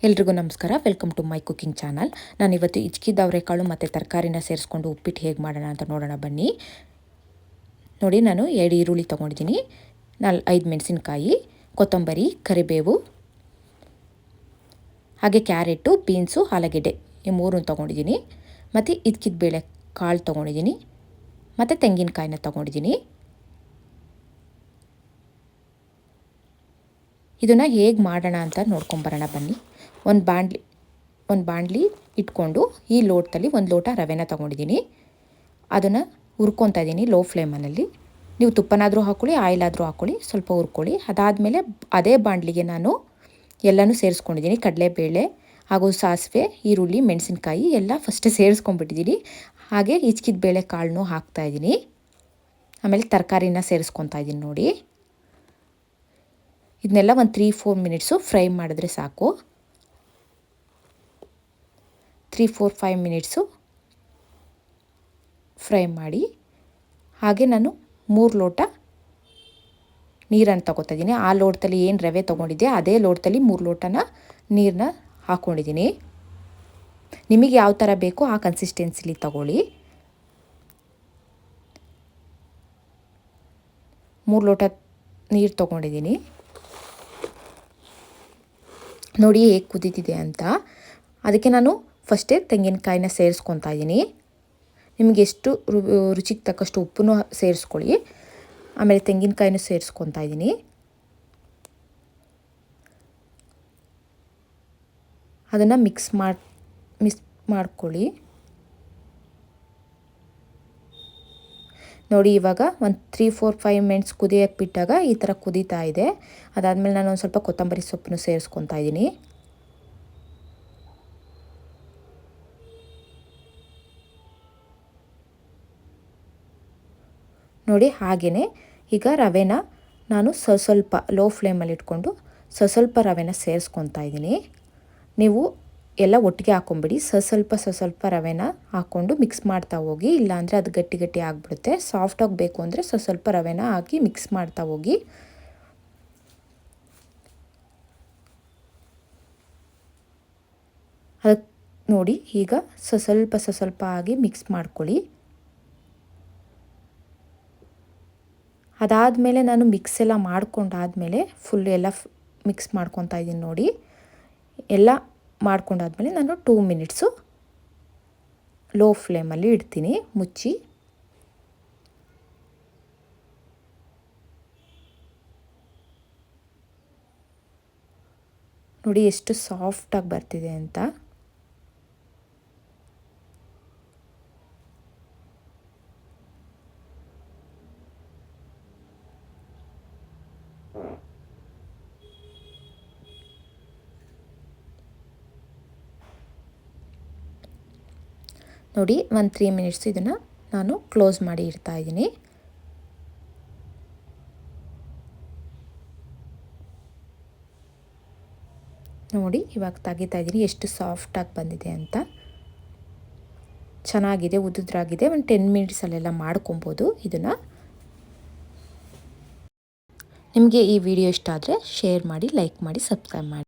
ಎಲ್ರಿಗೂ ನಮಸ್ಕಾರ. Welcome to my cooking channel. ನಾನಿವತ್ತು ಹಿಚ್ಕಿದ ಅವರೆಕಾಳು ಮತ್ತು ತರಕಾರಿನ ಸೇರಿಸ್ಕೊಂಡು ಉಪ್ಪಿಟ್ಟು ಹೇಗೆ ಮಾಡೋಣ ಅಂತ ನೋಡೋಣ ಬನ್ನಿ. ನೋಡಿ, ನಾನು 2 ಈರುಳ್ಳಿ ತೊಗೊಂಡಿದ್ದೀನಿ, 5 ಮೆಣಸಿನ್ಕಾಯಿ, ಕೊತ್ತಂಬರಿ, ಕರಿಬೇವು, ಹಾಗೆ ಕ್ಯಾರೆಟು, ಬೀನ್ಸು, ಆಲೂಗೆಡ್ಡೆ ಈ 3 ತೊಗೊಂಡಿದ್ದೀನಿ. ಮತ್ತು ಹಿಚ್ಕಿದ ಬೇಳೆ ಕಾಳು ತೊಗೊಂಡಿದ್ದೀನಿ, ಮತ್ತು ತೆಂಗಿನಕಾಯಿನ ತೊಗೊಂಡಿದ್ದೀನಿ. ಇದನ್ನು ಹೇಗೆ ಮಾಡೋಣ ಅಂತ ನೋಡ್ಕೊಂಬರೋಣ ಬನ್ನಿ. ಒಂದು ಬಾಣಲಿ ಇಟ್ಕೊಂಡು ಈ ಲೋಟದಲ್ಲಿ 1 ಲೋಟ ರವೆನ ತೊಗೊಂಡಿದ್ದೀನಿ. ಅದನ್ನು ಹುರ್ಕೊತಾ ಇದ್ದೀನಿ ಲೋ ಫ್ಲೇಮಲ್ಲಿ. ನೀವು ತುಪ್ಪನಾದರೂ ಹಾಕ್ಕೊಳ್ಳಿ, ಆಯಿಲಾದರೂ ಹಾಕ್ಕೊಳ್ಳಿ, ಸ್ವಲ್ಪ ಹುರ್ಕೊಳ್ಳಿ. ಅದಾದಮೇಲೆ ಅದೇ ಬಾಣಲಿಗೆ ನಾನು ಎಲ್ಲನೂ ಸೇರಿಸ್ಕೊಂಡಿದ್ದೀನಿ. ಕಡಲೆಬೇಳೆ ಹಾಗೂ ಸಾಸಿವೆ, ಈರುಳ್ಳಿ, ಮೆಣಸಿನ್ಕಾಯಿ ಎಲ್ಲ ಫಸ್ಟೇ ಸೇರಿಸ್ಕೊಂಡ್ಬಿಟ್ಟಿದ್ದೀನಿ. ಹಾಗೆ ಹಿಚ್ಕಿದ ಬೇಳೆ ಕಾಳನ್ನೂ ಹಾಕ್ತಾಯಿದ್ದೀನಿ. ಆಮೇಲೆ ತರಕಾರಿನ ಸೇರಿಸ್ಕೊತಾ ಇದ್ದೀನಿ ನೋಡಿ. ಇದನ್ನೆಲ್ಲ ಒಂದು 3-4 ಮಿನಿಟ್ಸು ಫ್ರೈ ಮಾಡಿದ್ರೆ ಸಾಕು. 3-4-5 ಮಿನಿಟ್ಸು ಫ್ರೈ ಮಾಡಿ. ಹಾಗೆ ನಾನು 3 ಲೋಟ ನೀರನ್ನು ತಗೋತಾ ಇದ್ದೀನಿ. ಆ ಲೋಟದಲ್ಲಿ ಏನು ರವೆ ತೊಗೊಂಡಿದ್ದೆ ಅದೇ ಲೋಟದಲ್ಲಿ 3 ಲೋಟನ ನೀರನ್ನ ಹಾಕ್ಕೊಂಡಿದ್ದೀನಿ. ನಿಮಗೆ ಯಾವ ಥರ ಬೇಕೋ ಆ ಕನ್ಸಿಸ್ಟೆನ್ಸಿಲಿ ತಗೊಳ್ಳಿ. 3 ಲೋಟ ನೀರು ತೊಗೊಂಡಿದ್ದೀನಿ. ನೋಡಿ ಹೇಗೆ ಕುದೀತಿದೆ ಅಂತ. ಅದಕ್ಕೆ ನಾನು ಫಸ್ಟೇ ತೆಂಗಿನಕಾಯಿನ ಸೇರಿಸ್ಕೊತಾ ಇದ್ದೀನಿ. ನಿಮಗೆ ಎಷ್ಟು ರುಚಿಗೆ ತಕ್ಕಷ್ಟು ಉಪ್ಪನ್ನು ಸೇರಿಸ್ಕೊಳ್ಳಿ. ಆಮೇಲೆ ತೆಂಗಿನಕಾಯಿನೂ ಸೇರಿಸ್ಕೊತಾ ಇದ್ದೀನಿ. ಅದನ್ನು ಮಿಕ್ಸ್ ಮಾಡ್ಕೊಳ್ಳಿ. ನೋಡಿ, ಇವಾಗ ಒಂದು 3-4-5 ಮಿನಿಟ್ಸ್ ಕುದಿಯೋಕ್ಕೆ ಬಿಟ್ಟಾಗ ಈ ಥರ ಕುದೀತಾ ಇದೆ. ಅದಾದಮೇಲೆ ನಾನು ಒಂದು ಸ್ವಲ್ಪ ಕೊತ್ತಂಬರಿ ಸೊಪ್ಪನ್ನು ಸೇರಿಸ್ಕೊತಾ ಇದ್ದೀನಿ. ನೋಡಿ, ಹಾಗೆಯೇ ಈಗ ರವೆನ ನಾನು ಸ್ವಲ್ಪ ಲೋ ಫ್ಲೇಮಲ್ಲಿ ಇಟ್ಕೊಂಡು ಸ್ವಲ್ಪ ರವೆನ ಸೇರಿಸ್ಕೊತಾ ಇದ್ದೀನಿ. ನೀವು ಎಲ್ಲ ಒಟ್ಟಿಗೆ ಹಾಕ್ಕೊಂಬಿಡಿ. ಸ್ವಲ್ಪ ರವೆನ ಹಾಕ್ಕೊಂಡು ಮಿಕ್ಸ್ ಮಾಡ್ತಾ ಹೋಗಿ. ಇಲ್ಲಾಂದರೆ ಅದು ಗಟ್ಟಿ ಗಟ್ಟಿ ಆಗಿಬಿಡುತ್ತೆ. ಸಾಫ್ಟಾಗಿ ಬೇಕು ಅಂದರೆ ಸ್ವಲ್ಪ ರವೆನ ಹಾಕಿ ಮಿಕ್ಸ್ ಮಾಡ್ತಾ ಹೋಗಿ. ಅದಕ್ಕೆ ನೋಡಿ, ಈಗ ಸ್ವಲ್ಪ ಆಗಿ ಮಿಕ್ಸ್ ಮಾಡ್ಕೊಳ್ಳಿ. ಅದಾದಮೇಲೆ ನಾನು ಮಿಕ್ಸ್ ಎಲ್ಲ ಮಾಡ್ಕೊಂಡಾದಮೇಲೆ ಫುಲ್ ಎಲ್ಲ ಮಿಕ್ಸ್ ಮಾಡ್ಕೊತಾ ಇದ್ದೀನಿ ನೋಡಿ. ಎಲ್ಲ ಮಾಡ್ಕೊಂಡಾದ್ಮೇಲೆ ನಾನು 2 ಮಿನಿಟ್ಸು ಲೋ ಫ್ಲೇಮಲ್ಲಿ ಇಡ್ತೀನಿ ಮುಚ್ಚಿ. ನೋಡಿ ಎಷ್ಟು ಸಾಫ್ಟಾಗಿ ಬರ್ತಿದೆ ಅಂತ. ನೋಡಿ, ಒಂದು 3 ಮಿನಿಟ್ಸ್ ಇದನ್ನು ನಾನು ಕ್ಲೋಸ್ ಮಾಡಿ ಇಡ್ತಾ ಇದ್ದೀನಿ. ನೋಡಿ, ಇವಾಗ ತೆಗಿತಾ ಇದ್ದೀನಿ ಎಷ್ಟು ಸಾಫ್ಟಾಗಿ ಬಂದಿದೆ ಅಂತ. ಚೆನ್ನಾಗಿದೆ, ಉದುದ್ರಾಗಿದೆ. ಒಂದು 10 ಮಿನಿಟ್ಸಲ್ಲೆಲ್ಲ ಮಾಡ್ಕೊಬೋದು ಇದನ್ನು. ನಿಮಗೆ ಈ ವಿಡಿಯೋ ಇಷ್ಟ ಆದರೆ ಶೇರ್ ಮಾಡಿ, ಲೈಕ್ ಮಾಡಿ, ಸಬ್ಸ್ಕ್ರೈಬ್ ಮಾಡಿ.